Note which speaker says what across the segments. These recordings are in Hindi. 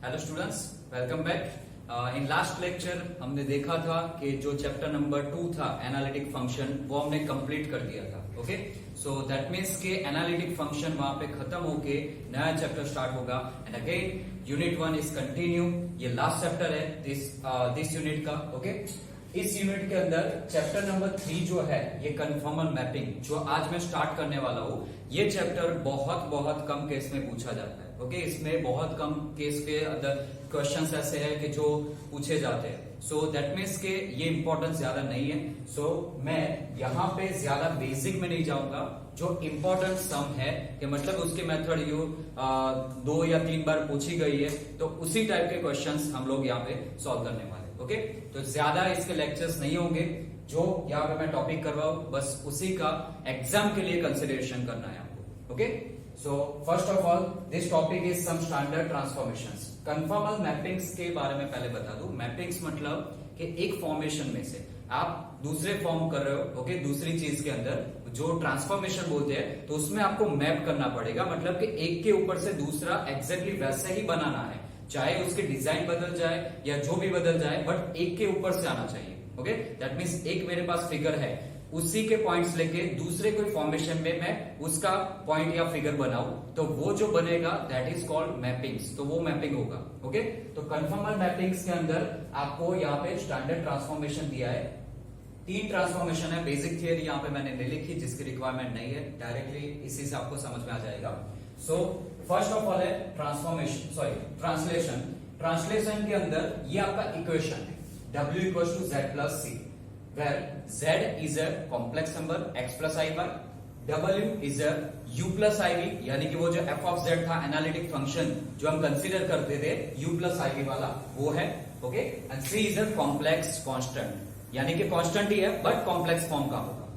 Speaker 1: Hello students, welcome back. In last lecture हमने देखा था कि जो चैप्टर नंबर 2 था एनालिटिक फंक्शन, वो हमने कंप्लीट कर दिया था। ओके, सो दैट मीन्स के एनालिटिक फंक्शन वहां पे खत्म होके नया चैप्टर स्टार्ट होगा। And again unit 1 is continue. ये लास्ट चैप्टर है दिस यूनिट का। ओके, इस यूनिट के अंदर चैप्टर नंबर 3 जो है ये कन्फॉर्मल मैपिंग, जो आज मैं स्टार्ट करने वाला हूं, ये चैप्टर बहुत कम केस में पूछा जाता है। ओके, इसमें बहुत कम केस के अंदर क्वेश्चंस ऐसे हैं कि जो पूछे जाते हैं। सो दैट मीन्स के ये इंपॉर्टेंस ज्यादा नहीं है। सो मैं यहाँ पे ज्यादा बेसिक में नहीं जाऊंगा। जो इंपॉर्टेंट सम है कि मतलब उसके मेथड यू 2 या 3 बार पूछी गई है, तो उसी टाइप के क्वेश्चंस हम लोग यहाँ पे सॉल्व करने वाले। ओके, तो ज्यादा इसके लेक्चर्स नहीं होंगे। जो यहाँ पे मैं टॉपिक कर रहा हूं बस उसी का एग्जाम के लिए कंसिडरेशन करना है आपको। Okay, so first of all this topic is some standard transformations. Conformal mappings के बारे में पहले बता दूं। मैपिंग्स मतलब कि एक फॉर्मेशन में से आप दूसरे फॉर्म कर रहे हो। ओके, दूसरी चीज के अंदर जो ट्रांसफॉर्मेशन बोलते हैं, तो उसमें आपको मैप करना पड़ेगा। मतलब कि एक के ऊपर से दूसरा एग्जैक्टली वैसा ही बनाना है, चाहे उसके डिजाइन बदल जाए या जो भी बदल जाए, बट एक के ऊपर से आना चाहिए। ओके, दैट मीन्स एक मेरे पास फिगर है, उसी के पॉइंट्स लेके दूसरे कोई फॉर्मेशन में मैं उसका पॉइंट या फिगर बनाऊं, तो वो जो बनेगा दैट इज कॉल्ड मैपिंग्स। तो वो मैपिंग होगा। ओके, तो कन्फॉर्मल मैपिंग्स के अंदर आपको यहाँ पे स्टैंडर्ड ट्रांसफॉर्मेशन दिया है। 3 ट्रांसफॉर्मेशन है। बेसिक थियरी यहाँ पे मैंने नहीं लिखी, जिसकी रिक्वायरमेंट नहीं है, डायरेक्टली इसी से आपको समझ में आ जाएगा। सो फर्स्ट ऑफ ऑल है ट्रांसलेशन। ट्रांसलेशन के अंदर ये आपका इक्वेशन है, W equals to Z plus C, where Z is a complex number x plus I by, W is a U plus IV, यानी कि वो जो f of Z था एनालिटिक फंक्शन जो हम कंसीडर करते थे U plus IV वाला, वो है। Okay, and C is a complex constant, यानी कि कांस्टेंट ही है बट कॉम्प्लेक्स फॉर्म का होगा।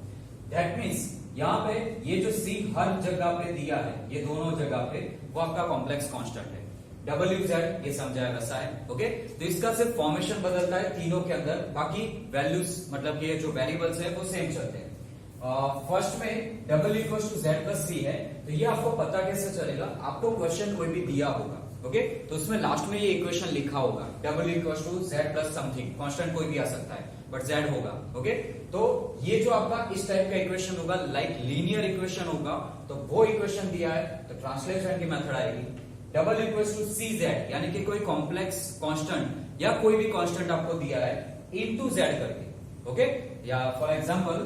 Speaker 1: दैट मीन्स यहाँ पे ये जो C हर जगह पे दिया है, ये दोनों जगह पे, वो आपका कॉम्प्लेक्स कांस्टेंट है। WZ ये समझाया वैसा है। ओके, तो इसका सिर्फ फॉर्मेशन बदलता है तीनों के अंदर, बाकी वैल्यूज मतलब कि जो वेरिएबल्स है वो सेम चलते हैं। फर्स्ट में W equal to Z plus C है, तो ये आपको पता कैसे चलेगा? आपको क्वेश्चन कोई भी दिया होगा, ओके, तो उसमें लास्ट में ये इक्वेशन लिखा होगा, W equal to Z plus something, constant कोई भी आ सकता है बट Z होगा। ओके, तो ये जो आपका इस टाइप का इक्वेशन होगा, लाइक लीनियर इक्वेशन होगा, तो वो इक्वेशन दिया है तो ट्रांसलेशन की मेथड आएगी W इक्वल्स टू CZ, यानी कि कोई कॉम्प्लेक्स कांस्टेंट या कोई भी कांस्टेंट आपको दिया है इनटू Z करके। ओके, या for example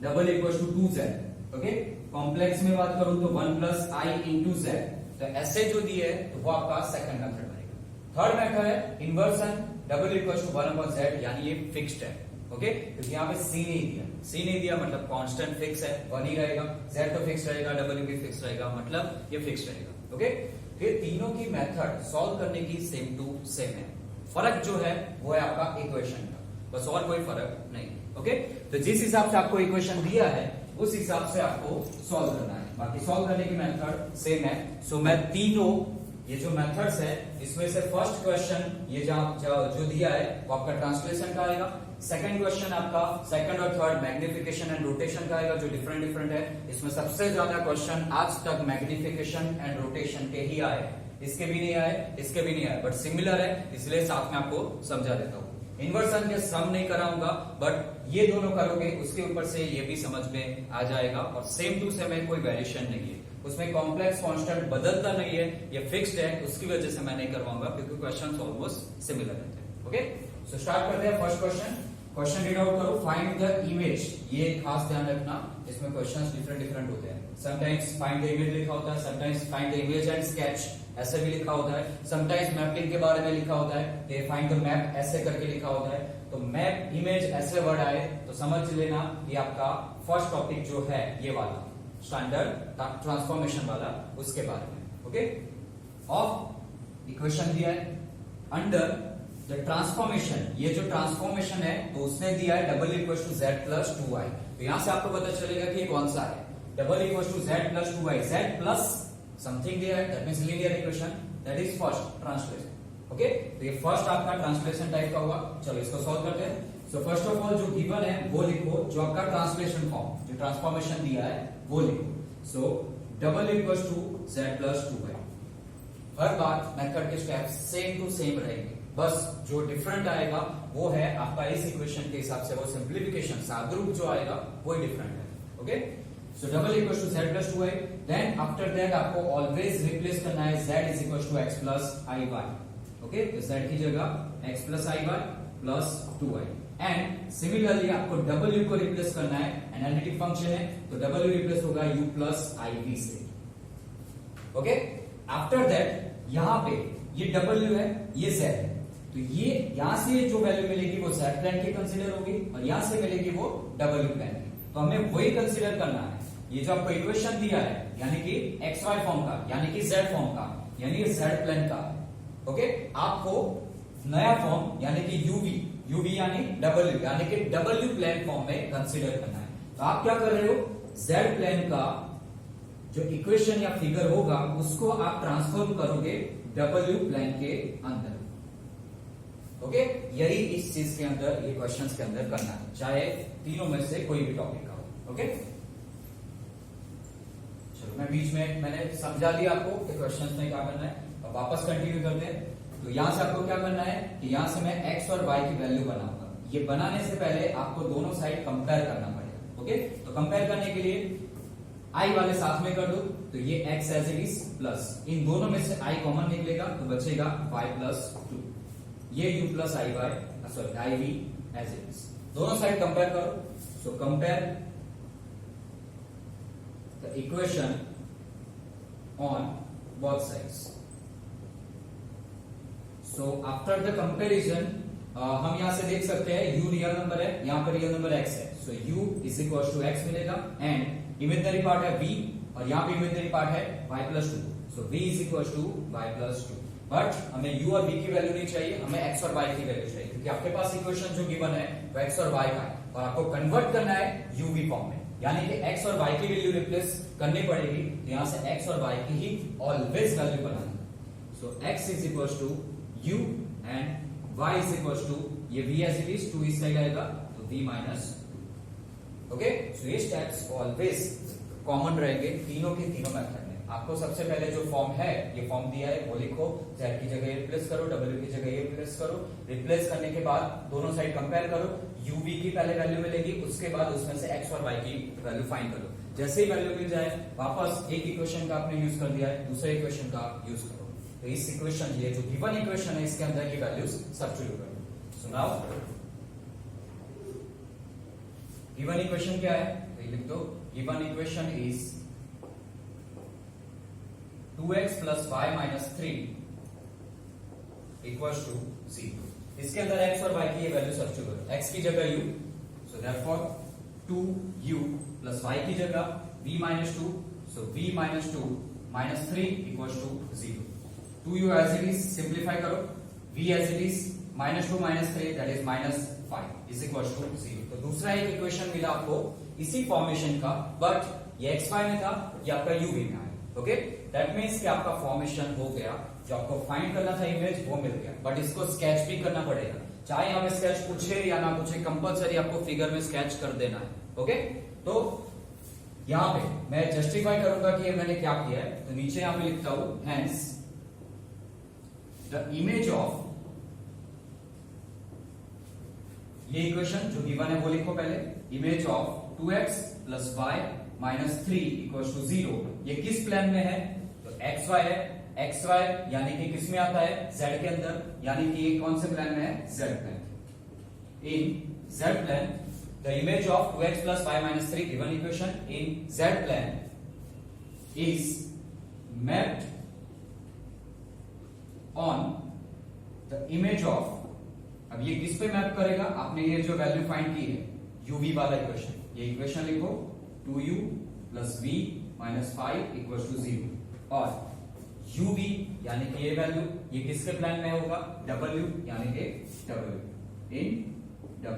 Speaker 1: W equals to 2Z। Okay, complex में बात करूं तो 1 प्लस I इंटू Z, तो ऐसे जो दिए है तो वो आपका सेकंड मेथड बनेगा। थर्ड मेथड है inversion, W equals to 1 upon Z, यानी ये फिक्स्ड है। ओके, क्योंकि यहाँ पे C नहीं दिया मतलब कांस्टेंट फिक्स है, 1 ही रहेगा, Z तो फिक्स रहेगा, W भी फिक्स रहेगा, मतलब ये फिक्स रहेगा। ओके, फिर तीनों की मेथड सॉल्व करने की सेम टू सेम है। फर्क जो है वो है आपका इक्वेशन का, बस और कोई फर्क नहीं। ओके, तो जिस हिसाब से आपको इक्वेशन दिया है उस हिसाब से आपको सॉल्व करना है, बाकी सॉल्व करने की मेथड सेम है। सो मैं तीनों ये जो मेथड्स है इसमें से फर्स्ट क्वेश्चन ये जो दिया है वो आपका ट्रांसलेशन का आएगा। सेकंड क्वेश्चन आपका सेकंड और थर्ड मैग्निफिकेशन एंड रोटेशन का आएगा, जो डिफरेंट है। इसमें सबसे ज्यादा क्वेश्चन आज तक मैग्निफिकेशन एंड रोटेशन के ही आए, इसके भी नहीं आए, इसके भी नहीं आए, बट सिमिलर है इसलिए साथ में आपको समझा देता हूं। इन्वर्सन के सम नहीं कराऊंगा, बट ये दोनों करोगे उसके ऊपर से ये भी समझ में आ जाएगा, और सेम टू सेम है, कोई वेरिएशन नहीं है उसमें, कॉम्प्लेक्स कांस्टेंट बदलता नहीं है, ये फिक्स्ड है, उसकी वजह से मैं नहीं करवाऊंगा क्योंकि क्वेश्चंस ऑलमोस्ट सिमिलर रहते हैं। ओके, सो स्टार्ट करते हैं फर्स्ट क्वेश्चन रीड आउट करो। फाइंड द इमेज, ये खास ध्यान रखना, इसमें क्वेश्चंस डिफरेंट होते हैं। समटाइम्स फाइंड द इमेज लिखा होता है, sometimes find the image and sketch ऐसे भी लिखा होता है, समटाइम्स मैपिंग के बारे में लिखा होता है कि फाइंड द मैप ऐसे करके लिखा होता है। तो मैप इमेज ऐसे वर्ड आए तो समझ लेना ये आपका फर्स्ट टॉपिक जो है ये वाला स्टैंडर्ड ट्रांसफॉर्मेशन वाला, उसके बारे में। ओके, ऑफ इक्वेशन दिया है अंडर द ट्रांसफॉर्मेशन, ये जो ट्रांसफॉर्मेशन है तो उसने दिया है W equals to Z plus 2I, तो यहां से आपको पता चलेगा कि ये कौन सा है। W equals to Z plus 2I, Z plus something दिया है, that means linear equation, that is first translation. Okay, तो ये फर्स्ट आपका ट्रांसलेशन टाइप का हुआ। चलो इसको सॉल्व करते हैं। सो फर्स्ट ऑफ ऑल जो गिवन है वो लिखो, जो आपका ट्रांसलेशन फॉर्म जो ट्रांसफॉर्मेशन दिया है वो लिखो। So W equals to Z plus 2I। हर बार मेथड के स्टेप्स सेम टू सेम रहेंगे, बस जो डिफरेंट आएगा वो है आपका इस इक्वेशन के हिसाब से वो सिंप्लीफिकेशन सादरूप जो आएगा वो ही डिफरेंट है. Okay, so double equal to z plus 2i. Then after that आपको ऑलवेज रिप्लेस करना है z is equal to x plus I Y. Okay, तो z की जगह x plus I Y plus 2i. And similarly आपको w को रिप्लेस करना है, एनालिटिक फंक्शन है तो w रिप्लेस होगा u प्लस iv से. ओके, आफ्टर दैट यहां पे ये w है, ये z है, तो ये यहां से जो वैल्यू मिलेगी वो z प्लेन की कंसीडर होगी और यहां से मिलेगी वो w प्लेन की. तो हमें वही कंसीडर करना है. ये जो आपको इक्वेशन दिया है यानी कि xy फॉर्म का, यानी कि z फॉर्म का, यानी कि z प्लेन का. ओके, आपको नया फॉर्म यानी कि uv यानी w, यानी कि w प्लेन फॉर्म में कंसीडर करना है. तो आप क्या कर रहे हो, z प्लेन का जो इक्वेशन या फिगर होगा उसको आप ट्रांसफॉर्म करोगे w प्लेन के अंदर. ओके, यही इस चीज के अंदर, ये क्वेश्चंस के अंदर करना है, चाहे तीनों में से कोई भी टॉपिक का हो. ओके, चलो मैं बीच में मैंने समझा दिया आपको कि क्वेश्चंस में क्या करना है. अब वापस कंटिन्यू करते हैं. तो यहां से आपको क्या करना है कि यहां से मैं x और y की वैल्यू बनाऊंगा. ये बनाने से पहले आपको दोनों साइड कंपेयर करना पड़ेगा. ओके, तो कंपेयर करने के लिए i वाले साथ में कर दो, तो ये x as it is plus इन दोनों में से i कॉमन निकलेगा तो बचेगा y प्लस 2. ये u plus I Y sorry I V as it is. दोनों साइड कंपेयर करो. So compare the equation on both sides. So after the comparison हम यहां से देख सकते हैं u रियल नंबर है, यहां पर रियल नंबर x है. So u is equal to x मिलेगा एंड इमेजिनरी पार्ट है v और यहां पे इमेजिनरी पार्ट है y plus 2. So v is equal to y plus 2. But हमें u और v की वैल्यू नहीं चाहिए, हमें x और y की वैल्यू चाहिए, क्योंकि आपके पास इक्वेशन जो गिवन है वो x और y का है और आपको कन्वर्ट करना है uv फॉर्म में, यानी कि x और y की वैल्यू रिप्लेस करनी पड़ेगी. तो यहां से x और y की ही ऑलवेज वैल्यू बनानी. So x is equal to u and y is equal to ये v एज इट इज 2 इस साइड आएगा तो v माइनस. ओके, सो ये स्टेप्स ऑलवेज कॉमन रहेंगे तीनों के तीनों मेथड में. आपको सबसे पहले जो फॉर्म है, ये फॉर्म दिया है वो लिखो, z की जगह रिप्लेस करो, w की जगह ये रिप्लेस करो. रिप्लेस करने के बाद दोनों साइड कंपेयर करो, uv की पहले वैल्यू मिलेगी, उसके बाद उसमें से x और y की वैल्यू फाइंड करो. जैसे ही वैल्यू मिल जाए वापस एक इक्वेशन का आपने यूज कर दिया है, दूसरे इक्वेशन का यूज करो. तो इस इक्वेशन, ये जो गिवन इक्वेशन है इसके अंदर ये वैल्यूज सब्स्टिट्यूट करो. सो नाउ गिवन इक्वेशन क्या है तो लिख दो. Given equation is 2x plus Y minus 3 equals to 0. इसके अंदर x और y की ये वैल्यू सब्स्टिट्यूट करो. x की जगह u, so therefore 2u plus y की जगह v minus 2, so v minus 2 minus 3 equals to 0. 2u as it is simplify करो, v as it is minus 2 minus 3 that is minus 5 is equals to 0. तो दूसरा एक इक्वेशन मिला आपको इसी फॉर्मेशन का, बट ये xy में था, ये आपका u v में आया. ओके, दैट मीन्स कि आपका फॉर्मेशन हो गया. जो आपको फाइंड करना था इमेज वो मिल गया, बट इसको स्केच भी करना पड़ेगा. चाहे हम स्केच पूछे या ना पूछे, कंपलसरी आपको फिगर में स्केच कर देना है. ओके, तो यहां पे मैं जस्टिफाई करूंगा कि ये मैंने क्या किया है. तो नीचे यहां पे लिखता हूं हेंस द इमेज ऑफ, ये इक्वेशन जो गिवन है वो लिखो पहले. Image of 2x plus Y minus 3 equal to 0 ये किस प्लेन में है तो xy है. xy यानी कि किस में आता है, z के अंदर, यानी कि ये कौन से प्लेन में है, z plane. In z plane the image of 2x plus Y minus 3 given equation in z plane is mapped on the image of. अब ये किस पे मैप करेगा, आपने ये जो वैल्यू फाइंड की है uv वाला इक्वेशन, ये इक्वेशन लिखो 2u plus v minus 5 equal to 0. और uv यानी कि ये वैल्यू ये किसके प्लेन में होगा, w यानी कि w इन w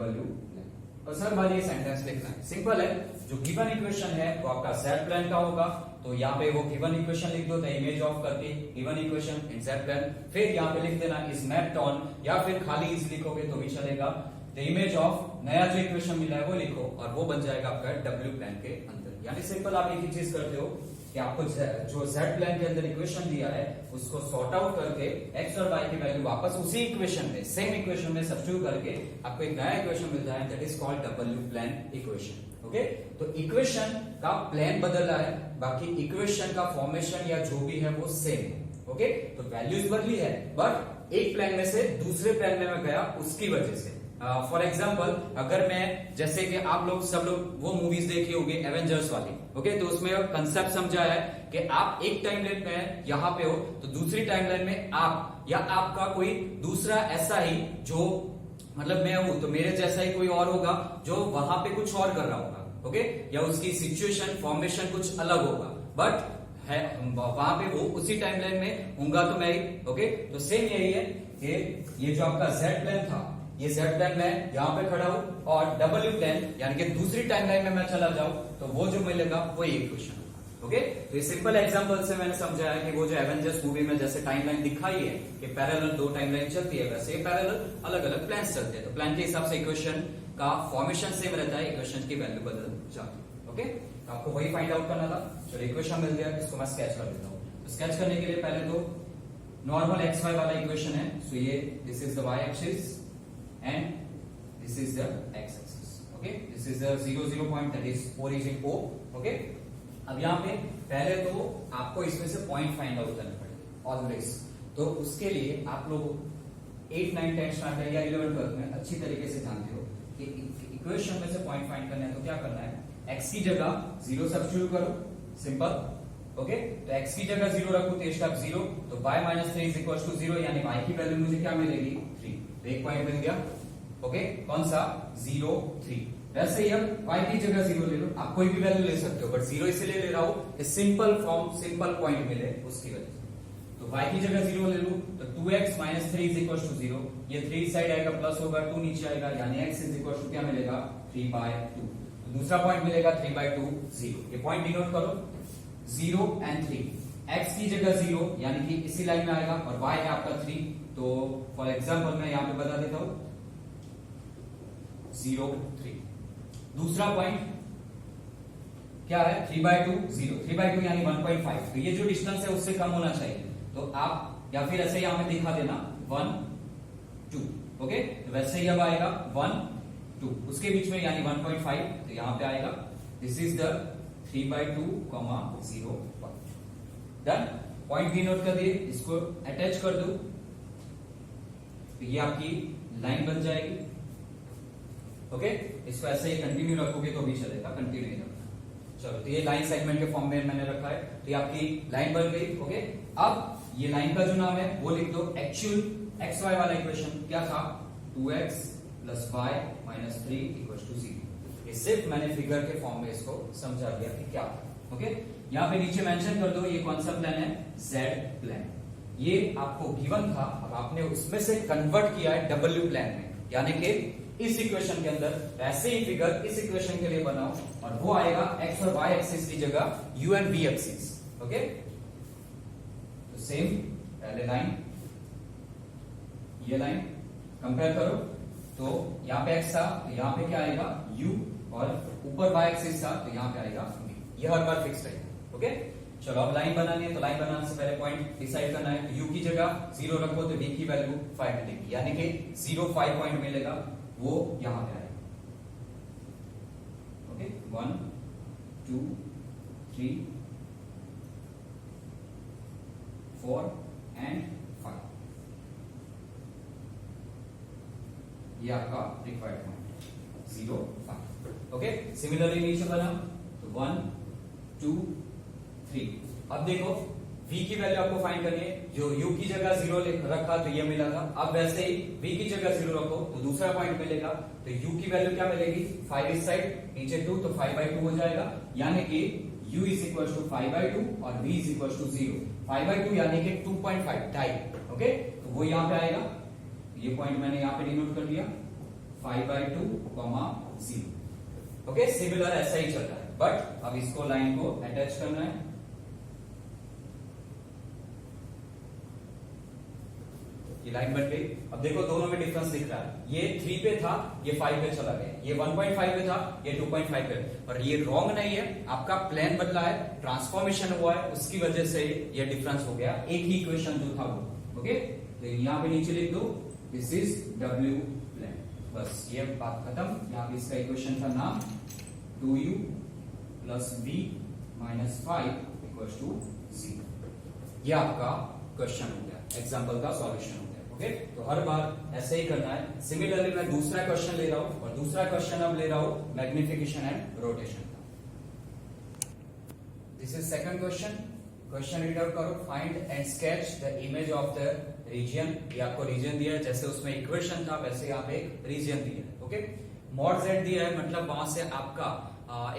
Speaker 1: प्लेन. और सर भाई ये सेंटेंस लिखना है, सिंपल है. जो गिवन इक्वेशन है वो आपका z प्लेन का होगा, तो यहाँ पे वो गिवन इक्वेशन लिख दो, द इमेज ऑफ करके given equation in z plane. फिर यहाँ पे लिख देना इज मैप्ड ऑन, या फिर खाली इज लिखोगे तो भी चलेगा. द इमेज ऑफ नया जो इक्वेशन मिला है वो लिखो और वो बन जाएगा आपका w प्लेन के अंदर. यानी सिंपल आप एक ही चीज करते हो कि आपको जो जेड प्लेन के अंदर इक्वेशन दिया है उसको सॉर्ट आउट करके एक्स और वाई की वैल्यू वापस उसी इक्वेशन में, सेम इक्वेशन में सब्स्टिट्यूट करके आपको एक नया इक्वेशन मिलता है, that is called W plane equation. Okay, तो इक्वेशन का प्लेन बदला है, बाकी इक्वेशन का फॉर्मेशन या जो भी है वो सेम है। ओके, तो वैल्यूज बदली है बट एक प्लेन में से दूसरे प्लेन में मैं गया उसकी वजह से। फॉर एग्जाम्पल अगर मैं, जैसे कि आप लोग सब लोग वो मूवीज देखी होगी एवेंजर्स वाली, ओके, तो उसमें कंसेप्ट समझा है कि आप एक टाइमलाइन में यहां पे हो तो दूसरी टाइमलाइन में आप या आपका कोई दूसरा ऐसा ही जो, मतलब मैं हूं तो मेरे जैसा ही कोई और होगा जो वहां पे कुछ और कर रहा होगा, ओके, या उसकी सिचुएशन फॉर्मेशन कुछ अलग होगा, बट है वहां पे वो उसी टाइमलाइन में होगा तो मैं ही। ओके, तो सेम यही है कि ये जो आपका जेड प्लेन था, ये जेड प्लेन में यहां पे खड़ा हूं और डब्ल्यू प्लेन यानी कि दूसरी टाइमलाइन में मैं चला जाऊं तो वो जो मिलेगा वो इक्वेशन। ओके, तो ये सिंपल एग्जांपल से मैंने समझाया कि वो जो एवेंजर्स मूवी में जैसे टाइमलाइन दिखाई है कि पैरेलल दो टाइमलाइन चलती है, वैसे पैरेलल अलग अलग प्लान्स चलते हैं, तो प्लान के हिसाब से इक्वेशन का फॉर्मेशन सेम रहता है, इक्वेशन की वैल्यू बदल जाती है। ओके, तो आपको वही फाइंड आउट करना था। चलो इक्वेशन मिल गया, इसको मैं स्केच कर देता हूं। तो स्केच करने के लिए पहले तो नॉर्मल एक्स वाई वाला इक्वेशन है, सो ये this is the Y axis and this is the x axis. Okay, this is the 0 point, that is origin O. Okay, अब यहाँ पे पहले तो आपको इसमें से पॉइंट फाइंड आउट करना पड़ेगा ऑलवेज। तो उसके लिए आप लोग 8, 9, 10 स्टैंडर्ड या 11 ट्वेल्थ में अच्छी तरीके से जानते हो कि इक्वेशन में से पॉइंट फाइंड करना है तो क्या करना है, x की जगह 0 सब्स्टिट्यूट करो, सिंपल। ओके, तो x की जगह 0 रखो तो स्टेप 0, तो y minus 3 is equal to 0, यानी y की वैल्यू मुझे क्या मिलेगी 3, तो एक पॉइंट मिल गया। ओके, कौन सा 0, 3। वैसे ही अब y की जगह 0 ले लो, आप कोई भी वैल्यू ले सकते हो बट 0 इसलिए ले रहा हूं कि सिंपल फॉर्म, सिंपल पॉइंट मिले उसकी वजह से। तो y की जगह 0 ले लूं तो 2x minus 3 is equal to 0, ये 3 साइड आएगा प्लस होगा, 2 नीचे आएगा, यानी x इज इक्वल टू क्या मिलेगा 3/2। तो दूसरा पॉइंट मिलेगा 3/2, 0। ये पॉइंट डिनोट करो 0 and 3। x की जगह 0 यानी कि इसी लाइन में आएगा और y है आपका 3, तो फॉर एग्जांपल मैं यहां पे बता देता हूं 0, 3। दूसरा पॉइंट क्या है 3/2, 0, 3/2 यानी 1.5, तो ये जो डिस्टेंस है उससे कम होना चाहिए, तो आप या फिर ऐसे यहां पे दिखा देना 1, 2। ओके, तो वैसे ही अब आएगा 1, 2, उसके बीच में यानी 1.5, तो यहां पे आएगा this is the 3/2, 0 point. Done, point भी नोट कर दिए, इसको अटैच कर दो तो ये आपकी लाइन बन जाएगी। ओके, इसको ऐसे ही कंटिन्यू रखोगे तो भी चलेगा, कंटिन्यू ही रखना। चलो, तो ये लाइन सेगमेंट के फॉर्म में मैंने रखा है, तो ये आपकी लाइन बन गई। ओके, अब ये लाइन का जो नाम है वो लिख दो एक्चुअल एक्स वाई वाला इक्वेशन क्या था, 2x plus Y minus 3 equal to 0। ये सिर्फ मैंने फिगर के फॉर्म में इसको समझा दिया कि क्या था। ओके, यहाँ पे नीचे मेंशन कर दो ये कौन सा प्लान है, जेड प्लान। ये आपको गिवन था, अब आपने उसमें से कन्वर्ट किया है डब्ल्यू प्लान में, यानी कि इस इक्वेशन के अंदर ऐसे ही फिगर इस इक्वेशन के लिए बनाओ और वो आएगा एक्स और वाई एक्सिस की जगह you and we axis. Okay, तो सेम पहले लाइन, ये लाइन कंपेयर करो, तो यहां पे एक्स था तो यहां पे क्या आएगा u, और ऊपर वाई एक्सिस था तो यहां पे आएगा v। ये हर बार फिक्स रहेगा। ओके, चलो अब लाइन बनानी है, तो लाइन बनाने से पहले पॉइंट डिसाइड करना है, तो u की जगह 0 रखो तो v की वैल्यू 5 मिलेगी, यानी कि 0, 5 पॉइंट मिलेगा, वो यहां पे आएगा। ओके, 1, 2, 3, 4 एंड 5, ये आपका रिक्वायर्ड पॉइंट 0, 5। ओके, सिमिलरली नीचे बना तो 1, 2, 3। अब देखो v की वैल्यू आपको फाइंड करनी है, जो u की जगह 0 रखा तो ये मिला था, अब वैसे ही v की जगह 0 रखो तो दूसरा पॉइंट मिलेगा, तो u की वैल्यू क्या मिलेगी 5 इस साइड, नीचे 2, तो 5/2 हो जाएगा, यानी कि u इज इक्वल टू 5/2 और v इज इक्वल टू 0। 5/2 यानी कि 2.5, ढाई। ओके, तो वो यहां पे आएगा, ये पॉइंट मैंने यहां पे डिनोट कर दिया 5/2, 0। ओके, सिमिलर ऐसा ही चल रहा है, बट अब इसको लाइन को अटैच करना है। ये लाइन बन गई। अब देखो दोनों में डिफरेंस दिख रहा है, ये 3 पे था, ये 5 पे चला गया, ये 1.5 पे था, ये 2.5 पे, और ये रॉन्ग नहीं है, आपका प्लेन बदला है, ट्रांसफॉर्मेशन हुआ है, उसकी वजह से ये डिफरेंस हो गया, एक ही इक्वेशन जो था वो। ओके, तो यहाँ पे नीचे लिख दो दिस इज W प्लेन, बस ये बात खत्म। यहाँ पे इसका इक्वेशन का नाम 2u plus v minus 5 equals to 0। ये आपका क्वेश्चन हो गया, एग्जाम्पल का सॉल्यूशन हो गया। ओके, तो हर बार ऐसे ही करना है। सिमिलरली मैं दूसरा क्वेश्चन ले रहा हूं, और दूसरा क्वेश्चन अब ले रहा हूं मैग्निफिकेशन एंड रोटेशन का। This is second question. Question read out करो। Find and sketch the image of the region. ये आपको रीजन दिया है, जैसे उसमें इक्वेशन था वैसे यहाँ पे एक रीजन दिया है। ओके, मॉड z दिया है, मतलब वहां से आपका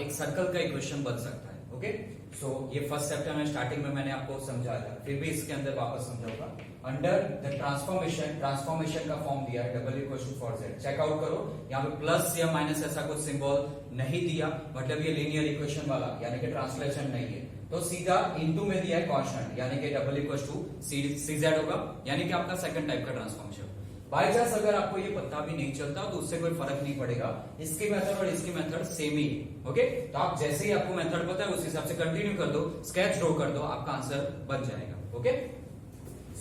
Speaker 1: एक सर्कल का इक्वेशन बन सकता है। ओके, सो ये फर्स्ट चैप्टर में स्टार्टिंग में मैंने आपको समझाया, फिर भी इसके अंदर वापस समझाऊंगा। अंडर द ट्रांसफॉर्मेशन, ट्रांसफॉर्मेशन का फॉर्म दिया है W equal to 4z। Checkout करो, यहाँ पे प्लस या माइनस ऐसा कुछ सिंबल नहीं दिया, मतलब ये लीनियर इक्वेशन वाला यानी कि ट्रांसलेशन नहीं है, तो सीधा इनटू में दिया है कांस्टेंट, यानी कि W इक्वल टू cz होगा, यानी कि आपका सेकंड टाइप का ट्रांसफॉर्मेशन। बाय चांस अगर आपको ये पता भी नहीं चलता तो उससे कोई फर्क नहीं पड़ेगा, इसकी मेथड और इसकी मेथड सेम ही है। ओके, तो आप जैसे ही आपको मेथड पता है उस हिसाब से कंटिन्यू कर दो, स्केच ड्रॉ कर दो, आपका आंसर बन जाएगा। ओके,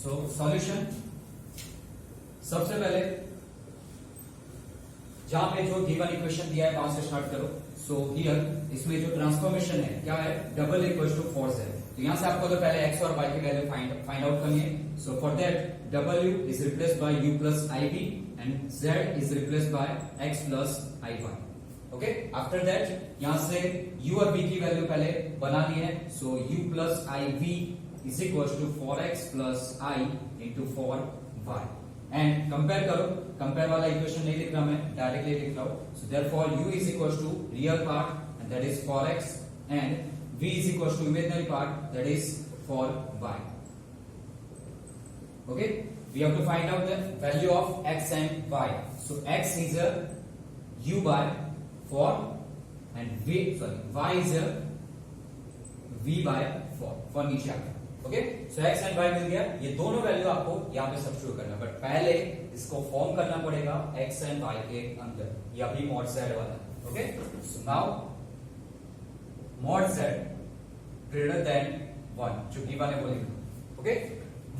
Speaker 1: सो सॉल्यूशन, सबसे पहले जहां पे जो गिवन इक्वेशन दिया है वहां से स्टार्ट करो। सो हियर इसमें जो ट्रांसफॉर्मेशन है क्या है, W इक्वल टू 4z। तो यहां से आपको तो पहले x और y की वैल्यू फाइंड आउट करनी है। So for that W is replaced by u plus iv and z is replaced by x plus iy. Okay, after that यहां से u और v की वैल्यू पहले बनानी है। So u plus iv is equals to 4x plus I into 4y and compare करो, कंपेयर वाला इक्वेशन नहीं लिख रहा मैं, डायरेक्टली लिख रहा हूं। So therefore u is equals to real part and that is 4x and v is equals to imaginary part that is 4y. Okay, we have to find out the value of x and y. So x is a u by 4 and y is a v by 4 for नीचे आ गया। Okay, so x and y मिल गया, ये दोनों वैल्यू आपको यहाँ पे सब्स्टिट्यूट करना है, बट पहले इसको फॉर्म करना पड़ेगा x एंड y के अंदर, ये अभी मॉड z वाला है। Okay, so now mod z greater than 1 जो गिवन है वो लिखो। ओके,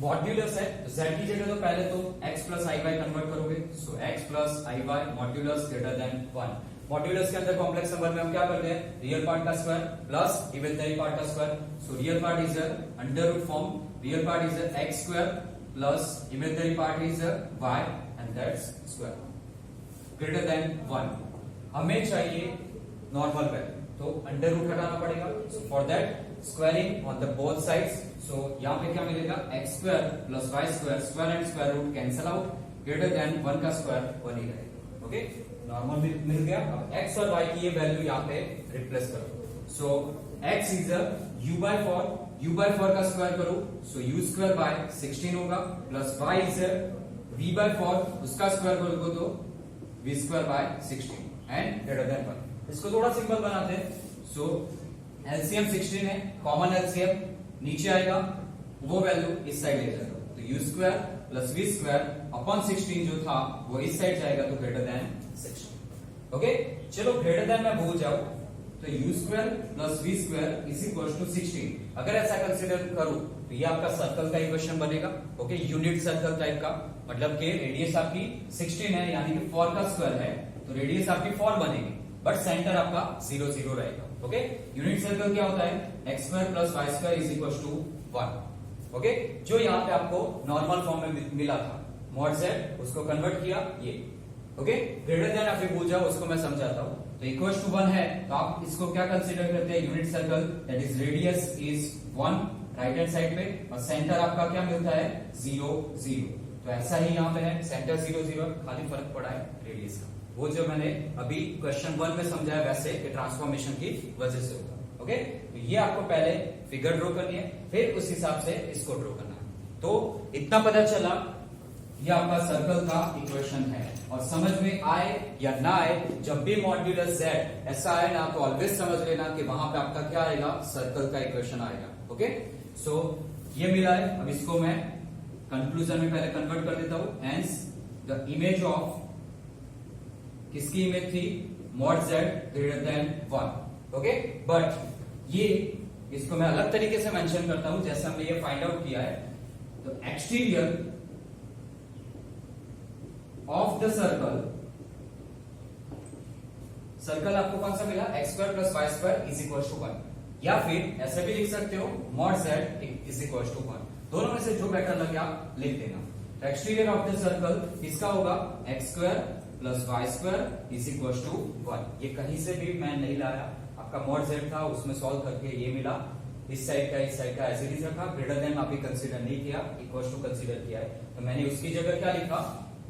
Speaker 1: मॉड्यूलस है तो z की जगह तो पहले तो x plus I Y convert करोगे। So x plus I Y modulus greater than 1। Modulus के अंदर कॉम्प्लेक्स नंबर में हम क्या करते हैं, रियल पार्ट का स्क्वायर प्लस इमेजिनरी पार्ट का square. So real part is under root form, real part is x square plus imaginary part is y and that's square greater than 1। हमें चाहिए नॉर्मल वैल्यू, तो अंडर रूट हटाना पड़ेगा। So for that squaring on the both sides. So यहाँ पे क्या मिलेगा, x square plus y square, square and square root cancel out, greater than 1 का स्क्वायर 1 ही रहेगा। ओके, नॉर्मल भी मिल गया। अब x और y की ये वैल्यू यहाँ पे रिप्लेस करो। सो x is u by 4, u by 4 का स्क्वायर करो, सो u स्क्वायर बाय 16 होगा, plus y is v by 4, उसका स्क्वायर करोगे तो v square by 16 and greater than 1। इसको थोड़ा सिंपल बनाते हैं। सो एलसीएम 16 है, कॉमन एलसीएम नीचे आएगा, वो वैल्यू इस साइड ले जाएगा, तो u square plus v square upon 16 जो था वो इस साइड जाएगा, तो ग्रेटर देन 16। ओके, चलो ग्रेटर देन मैं भूल जाऊं तो u square plus v square is equal to 16। अगर ऐसा कंसीडर करूं तो ये आपका सर्कल का इक्वेशन बनेगा। ओके, यूनिट सर्कल टाइप का, मतलब कि रेडियस आपकी 16 है यानी कि 4 का स्क्वायर है, तो रेडियस आपकी 4 बनेगी, बट सेंटर आपका 0 0 रहेगा। ओके, यूनिट सर्कल क्या होता है, x square plus Y square is equal to 1। Okay, जो यहाँ पे आपको नॉर्मल फॉर्म में मिला था मॉड z, उसको कन्वर्ट किया ये। ओके, ग्रेटर देन अभी भूल जाओ, उसको मैं समझाता हूँ। तो इक्वल टू 1 है तो आप इसको क्या कंसीडर करते हैं, unit circle, that is radius is 1 right hand side पे, और सेंटर आपका क्या मिलता है 0 0। तो ऐसा ही यहाँ पे है, सेंटर 0 0, खाली फर्क पड़ा है रेडियस का, वो जो मैंने अभी क्वेश्चन 1 में समझाया वैसे कि ट्रांसफॉर्मेशन की वजह से होगा। ओके, तो ये आपको पहले फिगर ड्रॉ करनी है, फिर उस हिसाब से इसको ड्रॉ करना है। तो इतना पता चला ये आपका सर्कल का इक्वेशन है, और समझ में आए या ना आए, जब भी मॉड्यूलस z ऐसा आए ना तो ऑलवेज समझ लेना कि वहां पे आपका क्या आएगा, सर्कल का इक्वेशन आएगा। ओके, सो ये मिला है, अब इसको मैं कंक्लूजन में पहले कन्वर्ट कर देता हूं, हेंस द इमेज ऑफ, किसकी इमेज थी, mod z greater than 1. Okay, but ये इसको मैं अलग तरीके से मेंशन करता हूं, जैसे हमने ये फाइंड आउट किया है. तो exterior of the circle, circle आपको कौन सा मिला, x square plus Y square is equal to 1, या फिर ऐसे भी लिख सकते हो mod z is equal to 1. दोनों में से जो बेटर लगे आप लिख देना. तो एक्सटीरियर ऑफ द सर्कल किसका होगा, x square plus Y square is equal to 1. ये कहीं से भी मैं नहीं लाया, आपका mod z था उसमें सॉल्व करके ये मिला. इस साइड का एज इट इज रखा, ग्रेटर देन अभी कंसीडर नहीं किया, इक्वल टू कंसीडर किया है. तो मैंने उसकी जगह क्या लिखा,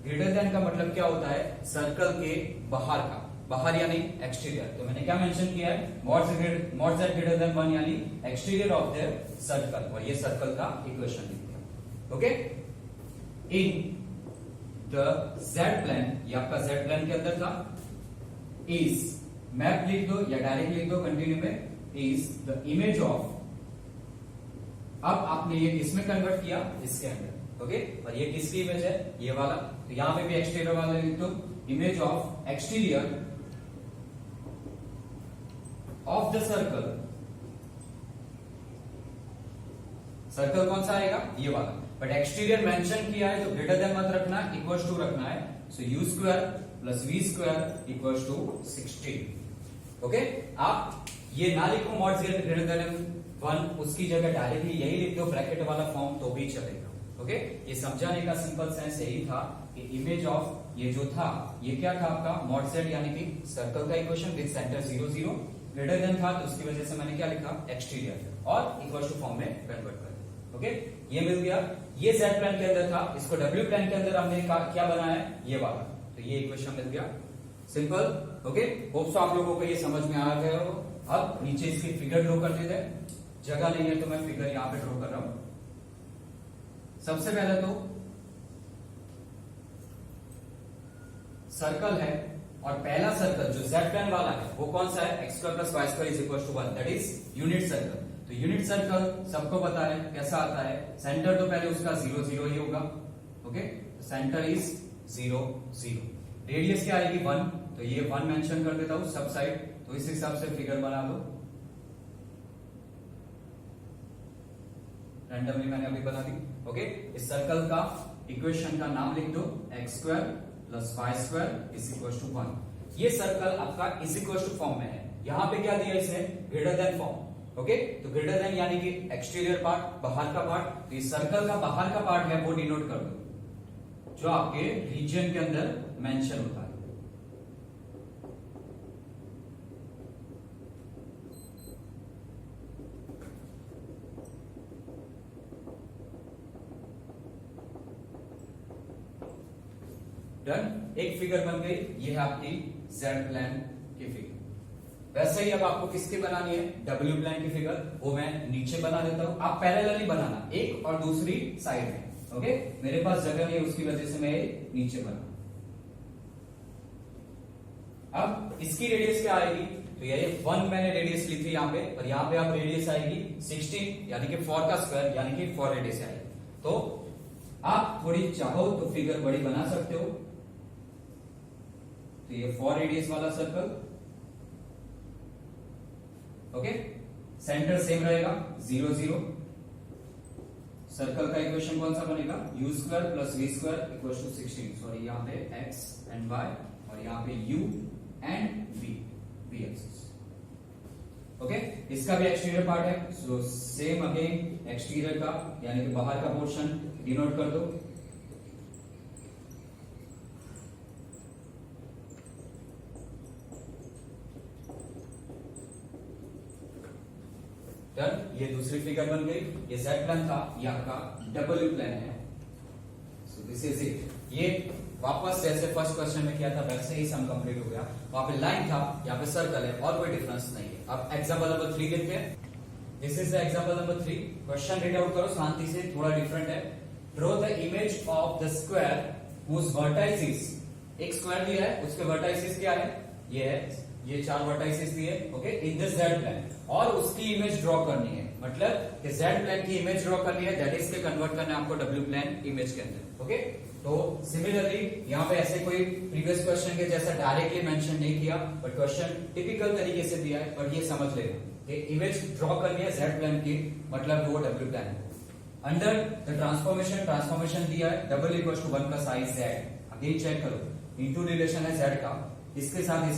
Speaker 1: ग्रेटर देन का मतलब क्या होता है, सर्कल के बाहर का, बाहर यानी एक्सटीरियर. तो मैंने क्या मेंशन किया है, mod z ग्रेटर देन 1 यानी एक्सटीरियर ऑफ द सर्कल, और ये सर्कल का इक्वेशन लिख दिया. Okay, in the z plane, ये आपका z प्लेन के अंदर था, इज, मैप लिख दो या डायरेक्ट लिख दो कंटिन्यू में, इज द इमेज ऑफ, अब आपने ये किसमें कन्वर्ट किया, इसके अंदर. ओके, और ये किसकी इमेज है, ये वाला. तो यहां पे भी एक्सटीरियर वाला लिख दो, image of exterior of the circle. Circle कौन सा आएगा, ये वाला. बट एक्सटीरियर मेंशन किया है तो ग्रेटर देन मत रखना, इक्वल टू रखना है. So U square plus V square equal to 16. Okay, आप ये ना लिखो mod z ग्रेटर देन 1, उसकी जगह डायरेक्टली यही लिख दो ब्रैकेट वाला फॉर्म तो भी चलेगा. ओके, ये समझाने का सिंपल सेंस यही था कि इमेज ऑफ, ये जो था ये क्या था आपका mod z यानी कि सर्कल का equation with centre 0 0, greater than था तो उसकी वजह से मैंने क्या लिखा, एक्सटीरियर, और इक्वल टू फॉर्म में कन्वर्ट कर दिया. ओके, ये मिल गया. ये z प्लेन के अंदर था, इसको w प्लेन के अंदर हमने क्या बनाया है, ये वाला. तो ये इक्वेशन मिल गया, सिंपल. ओके, होप सो आप लोगों को ये समझ में आ गया हो. अब नीचे इसकी फिगर ड्रॉ कर देते हैं, जगह नहीं है तो मैं फिगर यहां पे ड्रॉ कर रहा हूं. सबसे पहले तो सर्कल है, और पहला सर्कल जो z प्लेन वाला है वो कौन सा है, x square plus Y square is equal to 1, that is unit circle. तो यूनिट सर्कल सबको पता है कैसा आता है, सेंटर तो पहले उसका 0 0 ही होगा. ओके, सेंटर इज 0 0, रेडियस क्या आएगी 1, तो ये 1 मेंशन कर देता हूं सब साइड. तो इस हिसाब से फिगर बना लो, रैंडमली मैंने अभी बना दी. ओके, इस सर्कल का इक्वेशन का नाम लिख दो, X square plus Y square is equal to 1. ये सर्कल आपका इज इक्वल टू फॉर्म में है. यहां पे क्या दिया इसे, ग्रेटर देन फॉर्म. ओके, तो ग्रेटर देन यानी कि एक्सटीरियर पार्ट, बाहर का पार्ट. तो इस सर्कल का बाहर का पार्ट है वो डिनोट कर दो, जो आपके रीजन के अंदर मेंशन होता है. डन, एक फिगर बन गई. ये है आपकी z प्लेन की फिगर. वैसे ही अब आपको किसकी बनानी है, w प्लेन की फिगर, वो मैं नीचे बना देता हूं. आप पैरेलली बनाना, एक और दूसरी साइड में. ओके, मेरे पास जगह नहीं है उसकी वजह से मैं नीचे बना. अब इसकी रेडियस क्या आएगी, तो ये 1 मैंने रेडियस ली थी यहाँ पे, और यहाँ पे आप रेडियस आएगी 16 यानी कि 4 का स्क्वायर यानी कि 4 रेडियस आएगी. तो आप थोड़ी चाहो तो फिगर बड़ी बना सकते हो. तो ये 4 रेडियस वाला सर्कल. ओके, सेंटर सेम रहेगा 0 0. सर्कल का इक्वेशन कौन सा बनेगा, u square plus V square equal to 16. Sorry, यहाँ पे x एंड y, और यहाँ पे u and v axis. Okay, इसका भी एक्सटीरियर पार्ट है. सो सेम अगेन एक्सटीरियर का यानी कि बाहर का पोर्शन डिनोट कर दो. डन, ये दूसरी फिगर बन गई. ये z प्लेन था, ये आपका w प्लेन है. So this is it. ये वापस जैसे फर्स्ट क्वेश्चन में किया था वैसे ही सम कंप्लीट हो गया. वहां पे लाइन था, यहाँ पे सर्कल है, और कोई डिफरेंस नहीं है. अब एग्जांपल नंबर 3 देखते हैं. This is the example number 3. Question read out करो शांति से, थोड़ा डिफरेंट है. Draw the image of the square whose vertices, एक स्क्वायर दिया है उसके वर्टाइसिस क्या है, ये है ये 4 वर्टाइसेस दिए, okay, in the Z plane, और उसकी इमेज ड्रॉ करनी है, मतलब कि जेड प्लेन की इमेज ड्रॉ करनी है, दैट इज के कन्वर्ट करना है आपको डब्ल्यू प्लेन इमेज के अंदर, ओके। तो सिमिलरली यहाँ पे ऐसे कोई प्रीवियस क्वेश्चन के जैसा डायरेक्टली मेंशन नहीं किया, बट क्वेश्चन टिपिकल तरीके से दिया है, बट ये समझ लेना कि इमेज ड्रॉ करनी है जेड प्लेन की, मतलब वो डब्ल्यू प्लेन है। अंडर द ट्रांसफॉर्मेशन दिया है double equal to 1 plus I Z, again check करो, इनटू रिलेशन है जेड का, इसके साथ है,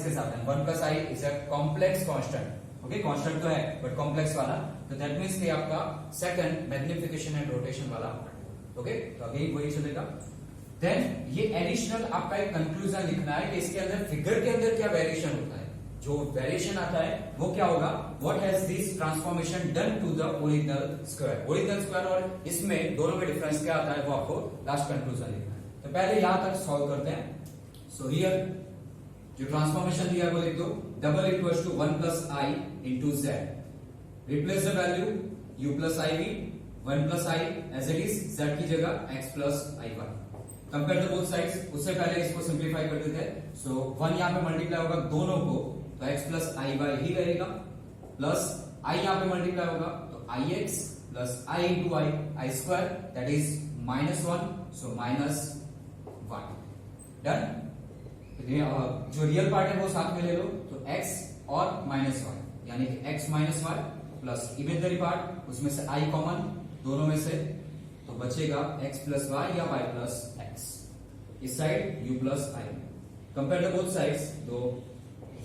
Speaker 1: 1 plus I is a complex constant, okay, constant तो है बट कॉम्प्लेक्स वाला, तो दैट मींस कि आपका सेकंड मैग्निफिकेशन एंड रोटेशन वाला, ओके, तो अगेन वही चलेगा। देन ये एडिशनल आपका एक कंक्लूजन लिखना है कि इसके अंदर फिगर के अंदर क्या वेरिएशन होता है, जो वेरिएशन आता है वो क्या होगा, what has this transformation done to the original square, और इसमें दोनों में डिफरेंस क्या आता है वो आपको लास्ट कंक्लूजन लिखना है। तो पहले यहां तक सॉल्व करते हैं। सो हियर जो ट्रांसफॉर्मेशन दिया है वो लिख दो, double equal to 1 plus I into Z, replace the value u plus I V, 1 plus I as it is, Z की जगह x plus I one, compare the both sides, उससे पहले इसको सिंप्लीफाई कर देते हैं। सो 1 यहाँ पे मल्टीप्लाई होगा दोनों को, तो x प्लस आई वाई ही रहेगा, प्लस i यहाँ पे मल्टीप्लाई होगा तो I X plus I into I square, that is -1, so -1, done. जो रियल पार्ट है वो साथ में ले लो, तो x और -1 यानी कि x minus y, plus imaginary part उसमें से i कॉमन दोनों में से, तो बचेगा x प्लस वाई या y प्लस x, इस side u plus i, compare the both sides, तो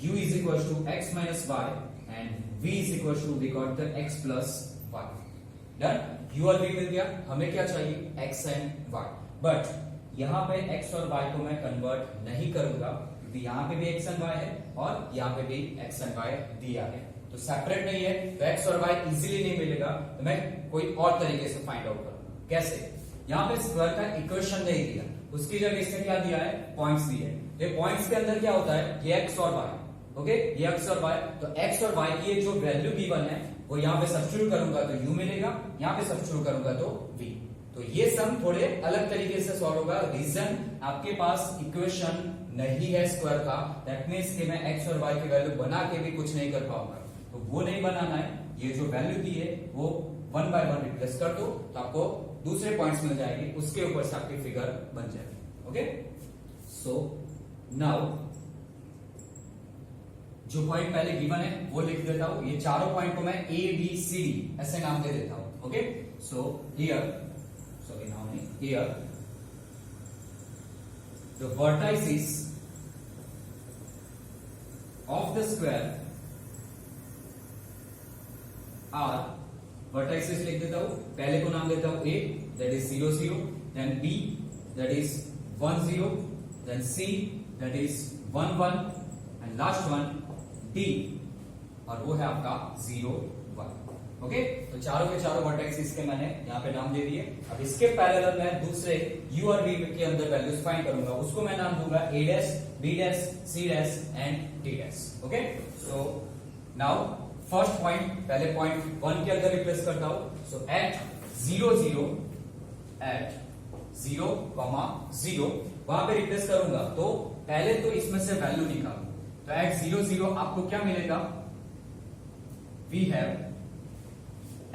Speaker 1: u is equal to x minus y and v is equal to we got the x plus y, done. u और v मिल गया, हमें क्या चाहिए x एंड y, बट यहां पे x और y को मैं कन्वर्ट नहीं करूंगा क्योंकि यहां पे भी x एंड y है और यहां पे भी x एंड y दिया है, तो सेपरेट नहीं है, तो x और y इजीली नहीं मिलेगा, तो मैं कोई और तरीके से फाइंड आउट करूंगा। कैसे, यहाँ पे स्क्वायर का इक्वेशन नहीं दिया, उसकी जगह इसने क्या दिया है, पॉइंट्स दिए हैं, ये पॉइंट्स के अंदर क्या होता है, ये x और y, ओके, ये x और y, तो x और y की जो वैल्यू गिवन है वो यहाँ पे सब्स्टिट्यूट करूंगा तो u मिलेगा, यहाँ पे सब्स्टिट्यूट करूंगा तो v, तो ये सम थोड़े अलग तरीके से सॉल्व होगा। रीजन आपके पास इक्वेशन नहीं है स्क्वायर का, दैट मींस कि मैं x और y की वैल्यू बना के भी कुछ नहीं कर पाऊंगा, तो वो नहीं बनाना है, ये जो वैल्यू दी है वो 1 बाय 1 रिप्लेस कर दो, तो आपको दूसरे पॉइंट्स मिल जाएंगे, उसके ऊपर से आपकी फिगर बन जाएगी, ओके। सो नाउ जो पॉइंट पहले गिवन है वो लिख देता हूं, ये चारों पॉइंट को मैं ए बी सी डी ऐसे नाम दे देता हूं, okay. So here, sorry now here the vertices of the square are, vertices लिख देता हूं, पहले को नाम देता हूं a, that is 0 0, then b, that is 1 0, then c, that is 1 1, and last one d, और वो है आपका 0 1, ओके। तो चारों के चारों वर्टेक्सेस के मैंने यहाँ पे नाम दे दिए। अब इसके पैरेलल मैं दूसरे u और v के अंदर वैल्यूज फाइंड करूंगा, उसको मैं नाम दूंगा a dash, b dash, c dash and d dash, okay. So now first point, पहले पॉइंट 1 के अंदर रिप्लेस करता हूं, सो एट 0 0, एट 0 0 वहां पे रिप्लेस करूंगा, तो पहले तो इसमें से वैल्यू निकालू, तो एट 0 0 आपको क्या मिलेगा, we have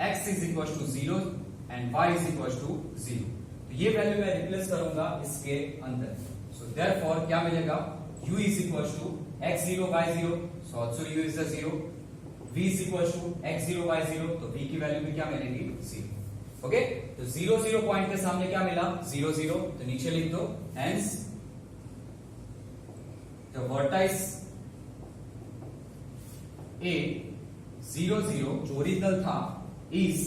Speaker 1: x is equal to 0 and y is equal to 0, तो ये वैल्यू मैं रिप्लेस करूंगा इसके अंदर, सो देयरफॉर क्या मिलेगा, u is equal to x0 y0, so also u is a 0, v is equal to x0 y0, तो v की वैल्यू भी क्या मिलेगी 0, ओके। तो 0 0 पॉइंट के सामने क्या मिला 0 0, तो नीचे लिख दो, hence the vertex a 0 0 जो ओरिजिनल था is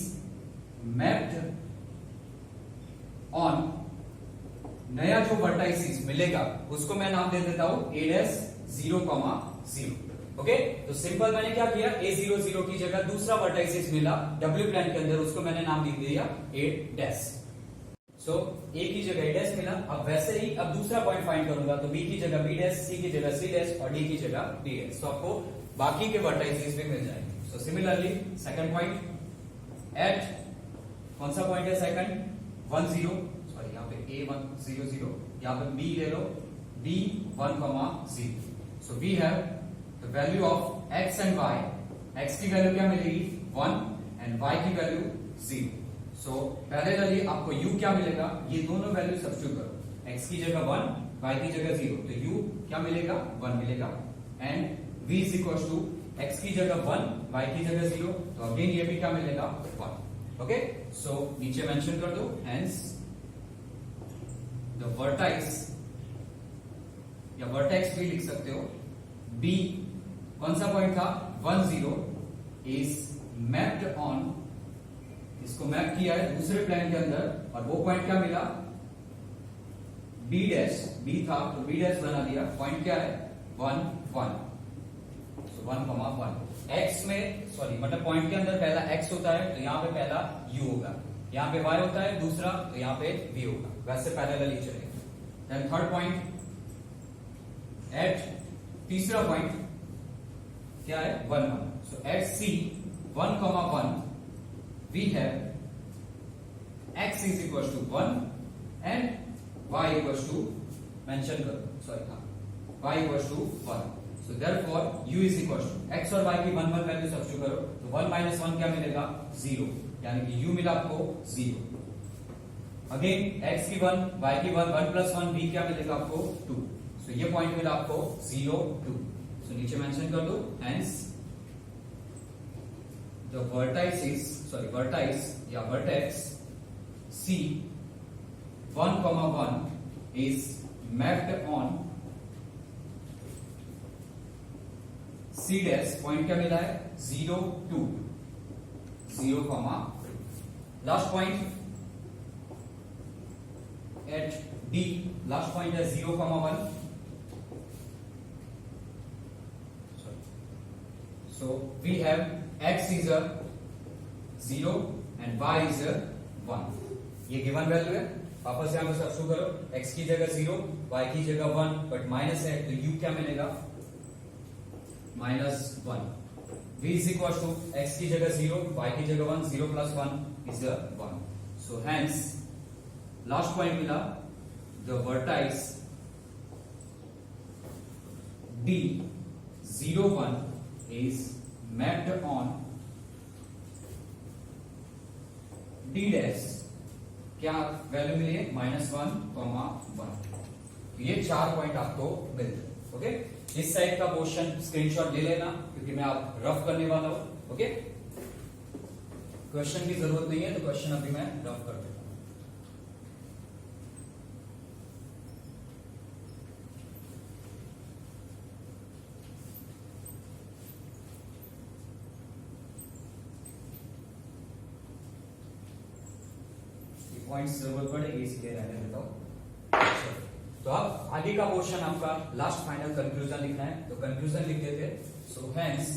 Speaker 1: mapped on, नया जो वर्टाइसिस मिलेगा उसको मैं नाम दे देता हूं a डैश 0 0, ओके। तो सिंपल मैंने क्या किया, a 0 0 की जगह दूसरा वर्टाइसिस मिला w प्लेन के अंदर, उसको मैंने नाम दे दिया a डैश, सो a की जगह a डैश मिला। अब वैसे ही अब दूसरा पॉइंट फाइंड करूंगा, तो b की जगह b डैश, c की जगह c डैश और d की जगह d डैश, तो आपको बाकी के वर्टाइसिस भी मिल जाएंगे। So similarly second point at, कौन सा पॉइंट है सेकंड, 1 0, सॉरी यहाँ पे a 1 0 0, यहाँ पे b ले लो, b 1 0, so we have the value of x and y, x की वैल्यू क्या मिलेगी 1 एंड y की वैल्यू 0. सो पैरेलली आपको u क्या मिलेगा, ये दोनों वैल्यू सब्स्टिट्यूट करो, x की जगह 1 y की जगह 0, तो u क्या मिलेगा 1 मिलेगा and v is equal to x की जगह 1 y की जगह 0, तो अगेन ये भी क्या मिलेगा 1. ओके, सो नीचे मेंशन कर दो हेंस द वर्टेक्स या वर्टेक्स भी लिख सकते हो, b कौन सा पॉइंट था 1 0 इज मैप्ड ऑन, इसको मैप किया है दूसरे प्लेन के अंदर और वो पॉइंट क्या मिला b डैश, b था तो b डैश बना दिया, पॉइंट क्या है 1 1, सो 1,1. x में सॉरी मतलब पॉइंट के अंदर पहला x होता है तो यहाँ पे पहला u होगा, यहाँ पे y होता है दूसरा तो यहाँ पे v होगा, वैसे पैरेलली चलेगा. देन थर्ड पॉइंट एट, तीसरा पॉइंट क्या है 1 1, सो eight c 1,1 we have x is equals to 1 and y equals to mention करो सॉरी हाँ y equals to 1. So therefore u is equals to x और y की 1 1 वैल्यू सब्स्टिट्यूट करो तो 1 minus 1 क्या मिलेगा 0, यानी कि u मिला आपको 0. अगेन x की 1 y की 1 1 plus 1 v क्या मिलेगा आपको 2. So ये पॉइंट मिला आपको 0 2. So नीचे मेंशन कर दो hence the vertex is vertex या vertex c 1,1 is mapped on c dash, point क्या मिला है 0 2 0, last point at d, last point है 0,1. So we have x is a 0 and y is a 1. ये गिवन वैल्यू है, वापस यहां पे सब्स्टिट्यूट करो, x की जगह 0 y की जगह 1 बट माइनस है तो u क्या मिलेगा -1. v is equal to x की जगह 0 y की जगह 1, 0 plus 1 is a 1. So hence last point मिला the vertex d 0 1 is mapped on d dash, क्या वैल्यू मिली है -1,1. ये 4 पॉइंट आपको मिलते हैं. ओके, इस साइड का क्वेश्चन स्क्रीनशॉट ले लेना क्योंकि मैं आप रफ करने वाला हूं. ओके, क्वेश्चन की जरूरत नहीं है तो क्वेश्चन अभी मैं रफ कर देता हूं. पॉइंट्स जरूरत पड़ेगी इसलिए रहने देता हूं. तो अब आगे का पोर्शन आपका लास्ट फाइनल कंक्लूजन लिखना है, तो कंक्लूजन लिख देते. So hence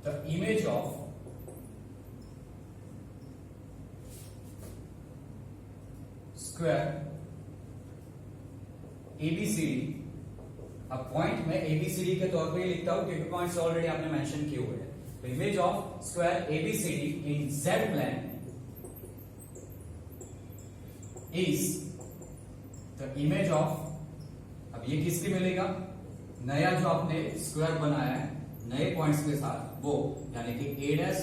Speaker 1: the image of square ABCD, अब पॉइंट में एबीसीडी के तौर पे लिखता हूं क्योंकि पॉइंट्स ऑलरेडी आपने मेंशन किए हुए हैं. तो image of square ABCD in z plane is the image of, अब ये किसकी मिलेगा, नया जो आपने स्क्वायर बनाया है नए पॉइंट्स के साथ वो, यानी कि a dash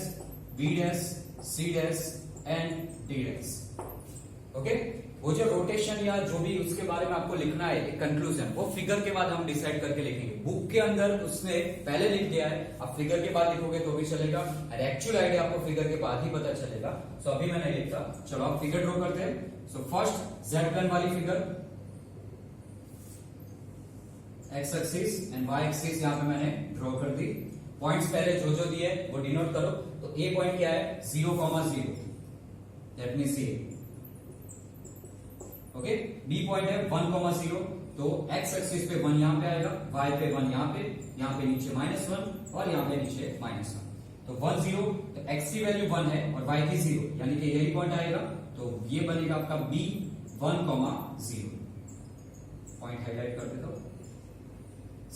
Speaker 1: b dash c dash and d dash. Okay, वो जो रोटेशन या जो भी उसके बारे में आपको लिखना है एक कंक्लूजन, वो फिगर के बाद हम डिसाइड करके लिखेंगे. बुक के अंदर उसने पहले लिख दिया है, अब फिगर के बाद लिखोगे तो भी चलेगा और एक्चुअल आइडिया आपको फिगर के बाद ही पता चलेगा. सो अभी मैं नहीं लिखता, चलो आप फिगर ड्रॉ करते हैं. सो फर्स्ट जेड प्लेन वाली figure, x axis and y axis यहां पे मैंने ड्रॉ कर दी. पॉइंट्स पहले जो जो दिए वो डिनोट करो. तो ए पॉइंट क्या है 0,0, that means A. Okay, B point है 1,0, तो एक्स एक्सिस पे 1 यहां पे आएगा, वाई पे 1 यहां पे नीचे -1 और यहां पे नीचे -1. तो 1 0, तो एक्स की वैल्यू 1 है और वाई की 0, यानी कि यही पॉइंट आएगा. तो ये बनेगा आपका बी 1,0. पॉइंट हाईलाइट कर देता हूं.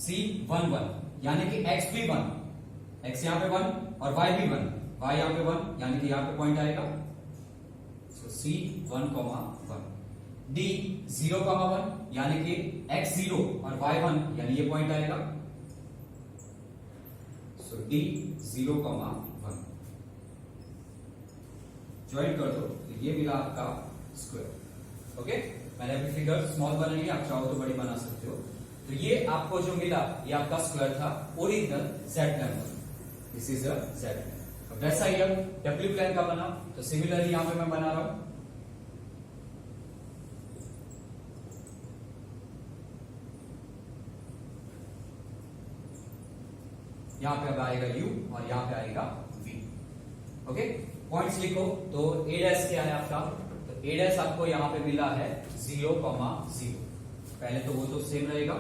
Speaker 1: सी 1 1, यानी कि एक्स भी 1, एक्स यहां पे 1 और वाई भी 1, वाई यहां पे 1, यानी कि यहां पे पॉइंट आएगा. सो सी 1,1. डी 0,1, यानी कि x 0 और y 1, यानी ये पॉइंट आएगा. सो d 0,1 ज्वाइन कर दो तो ये मिला आपका स्क्वायर। ओके, मैंने अभी फिगर स्मॉल बनाई, आप चाहो तो बड़ी बना सकते हो। तो ये आपको जो मिला ये आपका स्क्वायर था ओरिजिनल जेड प्लेन का। This is a z plane. वैसा ही अब डब्ल्यू प्लेन का बना, तो सिमिलरली यहां पे मैं बना रहा हूं। यहां पे अब आएगा u और यहां पे आएगा v। ओके, पॉइंट्स लिखो। तो a डैश क्या है आपका, तो a डैश आपको यहां पे मिला है 0,0। पहले तो वो तो सेम रहेगा,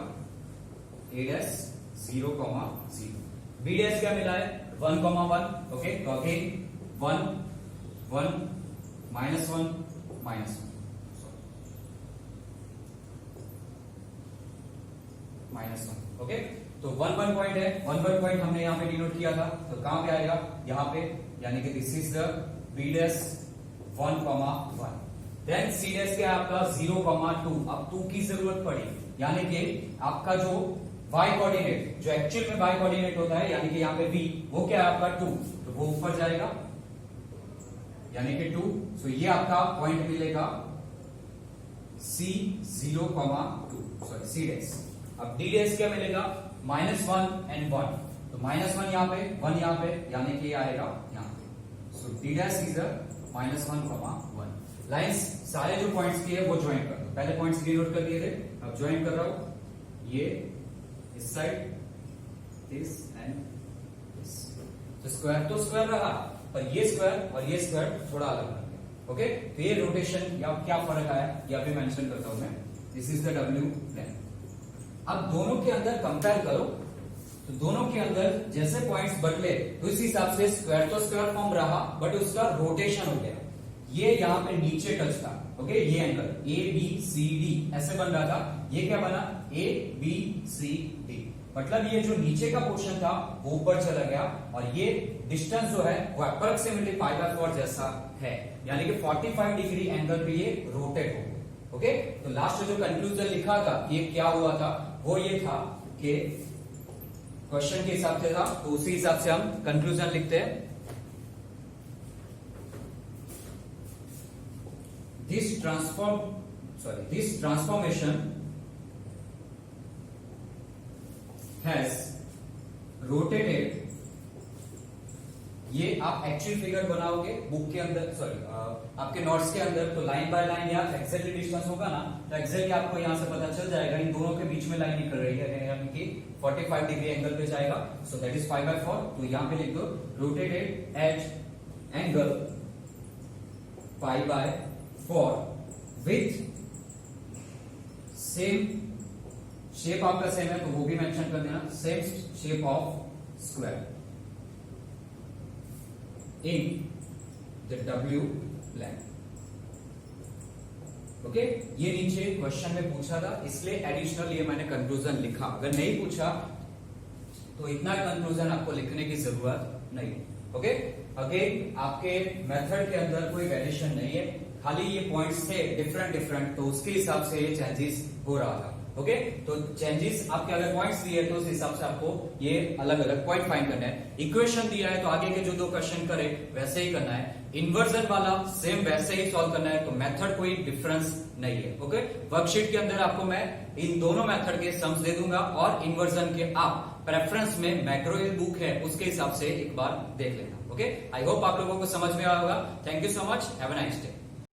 Speaker 1: a डैश 0,0। b डैश क्या मिला है 1,1। ओके, तो अगेन 1 1 -1 -1। ओके, तो 1 1 पॉइंट है, 1 1 पॉइंट हमने यहाँ पे डिनोट किया था, तो कहां पे आएगा यहाँ पे, यानी कि this is the b dash 1,1। Then c dash क्या है आपका 0,2। अब 2 की जरूरत पड़ी, यानी कि आपका जो y कोऑर्डिनेट, जो एक्चुअल में y कोऑर्डिनेट होता है, यानी कि यहाँ पे v, वो क्या है आपका 2, तो वो ऊपर जाएगा यानी कि 2। सो ये आपका पॉइंट मिलेगा c 0,2, सॉरी c डैश। अब d डैश क्या मिलेगा -1 and 1, तो -1 यहाँ पे 1 यहाँ पे, यानी कि आएगा यहाँ पे। सो d dash is a -1,1। Lines सारे जो पॉइंट्स किए वो ज्वाइन कर दो। पहले पॉइंट्स डिनोट कर दिए थे, अब ज्वाइन कर रहा हूं। ये इस साइड, दिस एंड दिस। तो स्क्वायर तो स्क्वायर रहा, पर ये स्क्वायर और ये स्क्वायर थोड़ा अलग बन गया। ओके, तो ये रोटेशन या क्या फर्क आया ये अभी मेंशन करता हूं मैं। दिस इज द डब्ल्यू प्लेन। अब दोनों के अंदर कंपेयर करो, तो दोनों के अंदर जैसे पॉइंट्स बदले तो इस हिसाब से स्क्वायर तो स्क्वायर फॉर्म रहा, बट उसका रोटेशन हो गया। ये यहाँ पे नीचे टच था। ओके, ये angle A B C D ऐसे बन रहा था, ये क्या बना ए बी सी डी, मतलब ये जो नीचे का पोर्शन था वो ऊपर चला गया, और ये डिस्टेंस जो है वो अप्रोक्सीमेटली 5/4 जैसा है, यानी कि 45 डिग्री एंगल पे ये रोटेट हो गया। ओके, तो लास्ट जो कंक्लूजन लिखा था ये क्या हुआ था, वो ये था कि क्वेश्चन के हिसाब से था, तो उसी हिसाब से हम कंक्लूजन लिखते हैं। This transformation has rotated. ये आप एक्चुअल फिगर बनाओगे बुक के अंदर, सॉरी आपके नोट्स के अंदर, तो लाइन बाय लाइन या एक्जैक्टली डिस्टेंस होगा ना, तो एक्जैक्टली आपको यहां से पता चल जाएगा इन दोनों के बीच में लाइन निकल रही है, यानी कि 45 डिग्री एंगल पे जाएगा। So that is 5/4। तो यहां पे लिख दो rotated at angle 5/4 with same shape, आपका सेम है तो वो भी मेंशन कर देना, same shape of square in the डब्ल्यू प्लेन। ओके, ये नीचे क्वेश्चन में पूछा था, इसलिए एडिशनल ये मैंने कंक्लूजन लिखा। अगर नहीं पूछा तो इतना कंक्लूजन आपको लिखने की जरूरत नहीं। ओके, अगेन आपके मेथड के अंदर कोई वेरिएशन नहीं है, खाली ये पॉइंट्स थे डिफरेंट, तो उसके हिसाब से ये चेंजेस हो रहा था। ओके, तो चेंजेस आपके अगर पॉइंट्स दिए तो उस हिसाब से आपको ये अलग अलग पॉइंट फाइंड करना है। इक्वेशन दिया है तो आगे के जो 2 क्वेश्चन करे वैसे ही करना है। इन्वर्जन वाला सेम वैसे ही सॉल्व करना है, तो मेथड कोई डिफरेंस नहीं है। ओके, वर्कशीट के अंदर आपको मैं इन दोनों मेथड के सम्स दे दूंगा, और इन्वर्जन के आप प्रेफरेंस में मैक्रोवेल बुक है उसके हिसाब से एक बार देख लेना। ओके, आई होप आप लोगों को समझ में आया होगा। Thank you so much, have a nice day.